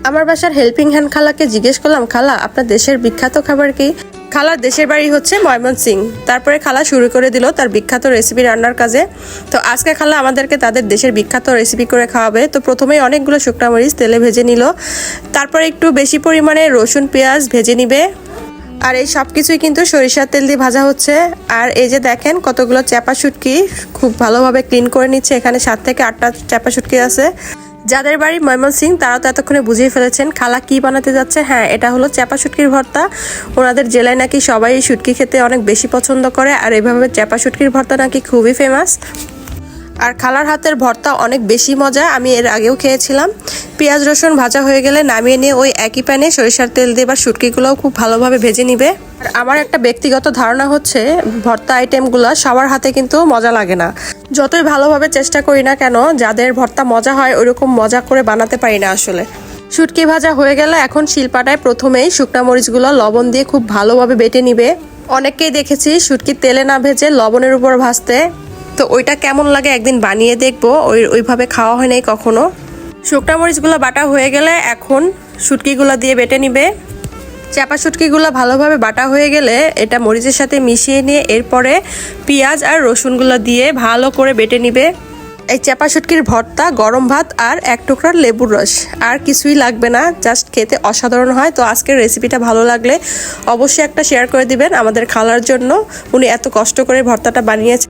আমার বাসার helping hand খালাকে জিজ্ঞেস করলাম, খালা আপনার দেশের বিখ্যাত খাবার কি? খালার দেশের বাড়ি হচ্ছে ময়মনসিংহ। তারপরে খালা শুরু করে দিল তার বিখ্যাত রেসিপি রান্নার কাজে। তো আজকে খালা আমাদেরকে তাদের দেশের বিখ্যাত রেসিপি করে খাওয়াবে। তো প্রথমেই অনেকগুলো শুকনা মরিচ তেলে ভেজে নিল, তারপরে একটু বেশি পরিমাণে রসুন পেঁয়াজ ভেজে নিবে। আর এই সব কিছুই কিন্তু সরিষার তেল দিয়ে ভাজা হচ্ছে। আর এই যে দেখেন কতগুলো চ্যাপা শুটকি খুব ভালোভাবে ক্লিন করে নিচ্ছে। এখানে 7 থেকে 8টা চ্যাপা শুটকি আছে। যাদের বাড়ি ময়মনসিংহ তারা তো এতক্ষণে বুঝিয়ে ফেলেছেন খালা কি বানাতে যাচ্ছে। হ্যাঁ, এটা হলো চ্যাপা শুটকির ভর্তা। ওনাদের জেলায় নাকি সবাই শুটকি খেতে অনেক বেশি পছন্দ করে, আর এভাবে চ্যাপা শুটকির ভর্তা নাকি খুবই ফেমাস। আর খালার হাতের ভর্তা অনেক বেশি মজা, আমি এর আগেও খেয়েছিলাম। পেঁয়াজ রসুন ভাজা হয়ে গেলে নামিয়ে নিয়ে ওই একই প্যানে সরিষার তেল দিয়ে বা শুটকিগুলোও খুব ভালোভাবে ভেজে নিবে। আর আমার একটা ব্যক্তিগত ধারণা হচ্ছে ভর্তা আইটেমগুলো সবার হাতে কিন্তু মজা লাগে না। যতই ভালোভাবে চেষ্টা করি না কেন, যাদের ভর্তা মজা হয় ওইরকম মজা করে বানাতে পারি না আসলে। শুটকি ভাজা হয়ে গেলে এখন শিলপাটায় প্রথমেই শুকনা মরিচগুলো লবণ দিয়ে খুব ভালোভাবে বেটে নিবে। অনেককেই দেখেছি শুটকি তেলে না ভেজে লবণের উপর ভাজতে। তো ওইটা কেমন লাগে একদিন বানিয়ে দেখবো। ওইভাবে খাওয়া হয় নাই কখনো। শুকনা মরিচগুলো বাটা হয়ে গেলে এখন শুটকিগুলো দিয়ে বেটে নিবে। চাপা শুটকিগুলো ভালোভাবে বাটা হয়ে গেলে এটা মরিচের সাথে মিশিয়ে নিয়ে এরপরে পেঁয়াজ আর রসুনগুলো দিয়ে ভালো করে বেটে নিবে। এই চাপা শুটকির ভর্তা, গরম ভাত আর এক টুকরা লেবুর রস, আর কিছুই লাগবে না, জাস্ট খেতে অসাধারণ হয়। তো আজকের রেসিপিটা ভালো লাগলে অবশ্যই একটা শেয়ার করে দিবেন আমাদের খালার জন্য। উনি এত কষ্ট করে ভর্তাটা বানিয়েছেন।